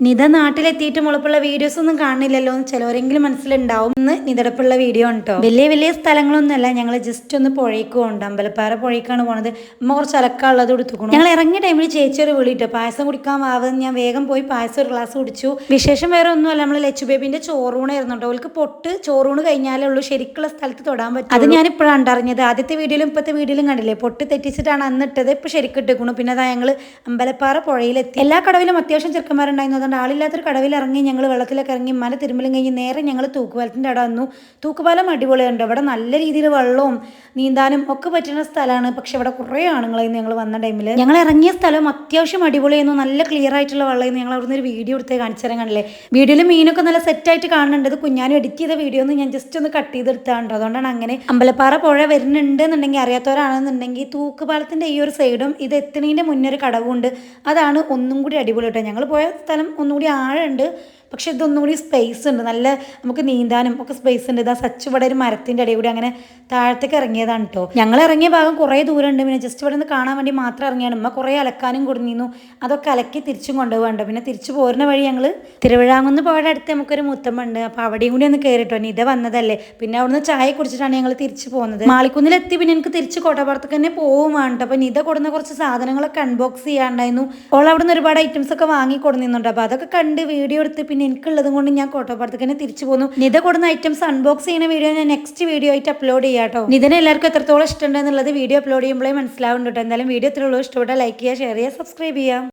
Nita നാട്ടിലെത്തിയിട്ട് മുളപ്പുള്ള videos ഒന്നും കാണില്ലല്ലോ എന്ന് ചിലവരെങ്കിലും മനസ്സിലുണ്ടാവും. ഇന്ന് നിതടപ്പുള്ള വീഡിയോ ആണ് കേട്ടോ. വലിയ വലിയ സ്ഥലങ്ങളൊന്നുമല്ല, ഞങ്ങൾ ജസ്റ്റ് ഒന്ന് പുഴയ്ക്ക് പോകുന്നുണ്ട്. അമ്പലപ്പാറ പുഴയ്ക്കാണ് പോണത്. അമ്മ കുറച്ച് അലക്കാനുള്ളത് കൊടുത്തുക്കണം. ഞങ്ങൾ ഇറങ്ങിയ ടൈമിൽ ചേച്ചി ഒരു വിളിട്ടോ, പായസം കുടിക്കാൻ വാവെന്ന്. ഞാൻ വേഗം പോയി പായസം ഒരു ഗ്ലാസ് കുടിച്ചു. വിശേഷം വേറെ ഒന്നുമല്ല, നമ്മൾ ലച്ചു ബേബിന്റെ ചോറൂണായിരുന്നു കേട്ടോ. അവൾക്ക് പൊട്ട് ചോറൂണ് കഴിഞ്ഞാലേ ഉള്ളൂ ശരിക്കുള്ള സ്ഥലത്ത് തൊടാൻ പറ്റും. അത് ഞാൻ ഇപ്പോഴാണ് അറിഞ്ഞത്. ആദ്യത്തെ വീഡിയോയിലും ഇപ്പോഴത്തെ വീഡിയോയിലും കണ്ടില്ലേ, പൊട്ട് തെറ്റിച്ചിട്ടാണ് അന്ന് ഇട്ടത്. ഇപ്പൊ ശരിക്കും ഇട്ടിരിക്കണം. പിന്നെ അതാ ഞങ്ങൾ അമ്പലപ്പാറ പുഴയിലെത്തി. എല്ലാ കടവിലും അത്യാവശ്യം ചെറുക്കന്മാരുണ്ടായിരുന്നു. അതുകൊണ്ട് ആളില്ലാത്തൊരു കടവിൽ ഇറങ്ങി ഞങ്ങൾ വെള്ളത്തിലൊക്കെ ഇറങ്ങി മല തിരുമ്പലും കഴിഞ്ഞ് നേരെ ഞങ്ങൾ തൂക്കുപാലത്തിൻ്റെ അവിടെ വന്നു. തൂക്കുപാലം അടിപൊളിയുണ്ട്. അവിടെ നല്ല രീതിയിൽ വെള്ളവും നീന്താനും ഒക്കെ പറ്റുന്ന സ്ഥലമാണ്. പക്ഷെ ഇവിടെ കുറേ ആണുങ്ങളായിരുന്നു ഞങ്ങൾ വന്ന ടൈമിൽ. ഞങ്ങൾ ഇറങ്ങിയ സ്ഥലം അത്യാവശ്യം അടിപൊളിയായിരുന്നു. നല്ല ക്ലിയർ ആയിട്ടുള്ള വെള്ളമായിരുന്നു. ഞങ്ങൾ അവിടുന്ന് ഒരു വീഡിയോ എടുത്ത് കാണിച്ചു തരാൻ കണ്ടില്ലേ. വീഡിയോയിൽ മീനൊക്കെ നല്ല സെറ്റായിട്ട് കാണുന്നുണ്ട്. ഇത് കുഞ്ഞാനും എഡിറ്റ് ചെയ്ത വീഡിയോ ഒന്ന് ഞാൻ ജസ്റ്റ് ഒന്ന് കട്ട് ചെയ്തെടുത്താണ്ടോ. അതുകൊണ്ടാണ് അങ്ങനെ. അമ്പലപ്പാറ പുഴ വരുന്നുണ്ട് എന്നുണ്ടെങ്കിൽ, അറിയാത്തവരാണെന്നുണ്ടെങ്കിൽ തൂക്കുപാലത്തിൻ്റെ ഈ ഒരു സൈഡും ഇത് എത്തുന്നതിൻ്റെ മുന്നേ ഒരു കടവുണ്ട്. അതാണ് ഒന്നും കൂടി അടിപൊളി കേട്ടോ. ഞങ്ങൾ പോയ സ്ഥലം ഒന്നുകൂടി ആഴമുണ്ട്, പക്ഷെ ഇതൊന്നും കൂടി സ്പേസ് ഉണ്ട്. നല്ല നമുക്ക് നീന്താനും ഒക്കെ സ്പേസ് ഉണ്ട്. ഇതാ സച്ച് ഇവിടെ ഒരു മരത്തിൻ്റെ ഇടയിൽ കൂടി അങ്ങനെ താഴത്തേക്ക് ഇറങ്ങിയതാണ് കേട്ടോ. ഞങ്ങൾ ഇറങ്ങിയ ഭാഗം കുറേ ദൂരം ഉണ്ട്. പിന്നെ ജസ്റ്റ് ഇവിടെ നിന്ന് കാണാൻ വേണ്ടി മാത്രം ഇറങ്ങിയാണ്. ഉമ്മ കുറേ അലക്കാനും കൊടുന്നിരുന്നു. അതൊക്കെ അലക്കി തിരിച്ചും കൊണ്ടുപോകണ്ട. പിന്നെ തിരിച്ചു പോരുന്ന വഴി ഞങ്ങൾ തിരുവിഴാങ്കുന്ന് പോയുടെ അടുത്ത് നമുക്കൊരു മുത്തമ്മ ഉണ്ട്. അപ്പോൾ അവിടെയും കൂടി ഒന്ന് കയറിട്ടോ. നിത വന്നതല്ലേ. പിന്നെ അവിടുന്ന് ചായ കുടിച്ചിട്ടാണ് ഞങ്ങൾ തിരിച്ചു പോകുന്നത്. മാളിക്കുന്നിലെത്തി പിന്നെ എനിക്ക് തിരിച്ച് കോട്ടപ്പുറത്തേക്ക് തന്നെ പോവും വേണ്ട. അപ്പോൾ നിത കൊടുന്ന കുറച്ച് സാധനങ്ങളൊക്കെ അൺബോക്സ് ചെയ്യാണ്ടായിരുന്നു. ഓൾ അവിടുന്ന് ഒരുപാട് ഐറ്റംസ് ഒക്കെ വാങ്ങി കൊടുക്കുന്നുണ്ട്. അപ്പോൾ അതൊക്കെ കണ്ട് വീഡിയോ എടുത്ത് പിന്നെ എനിക്കുള്ളതും കൊണ്ട് ഞാൻ കോട്ടപ്പുറത്തേക്ക് തന്നെ തിരിച്ചു പോന്നു. നിത കൊടുന്ന ഐറ്റംസ് അൺബോക്സ് ചെയ്യുന്ന വീഡിയോ ഞാൻ നെക്സ്റ്റ് വീഡിയോ ആയിട്ട് അപ്ലോഡ് ചെയ്യാം കേട്ടോ. നിതിനെ എല്ലാവർക്കും എത്രത്തോളം ഇഷ്ടമുണ്ടെന്നുള്ളത് വീഡിയോ അപ്ലോഡ് ചെയ്യുമ്പോഴേ മനസ്സിലാവുന്നുണ്ട് കേട്ടോ. എന്തായാലും വീഡിയോ എത്രയുള്ളൂ, ഇഷ്ടപ്പെട്ടാൽ ലൈക്ക് ചെയ്യുക, ഷെയർ ചെയ്യുക, സബ്സ്ക്രൈബ് ചെയ്യാം.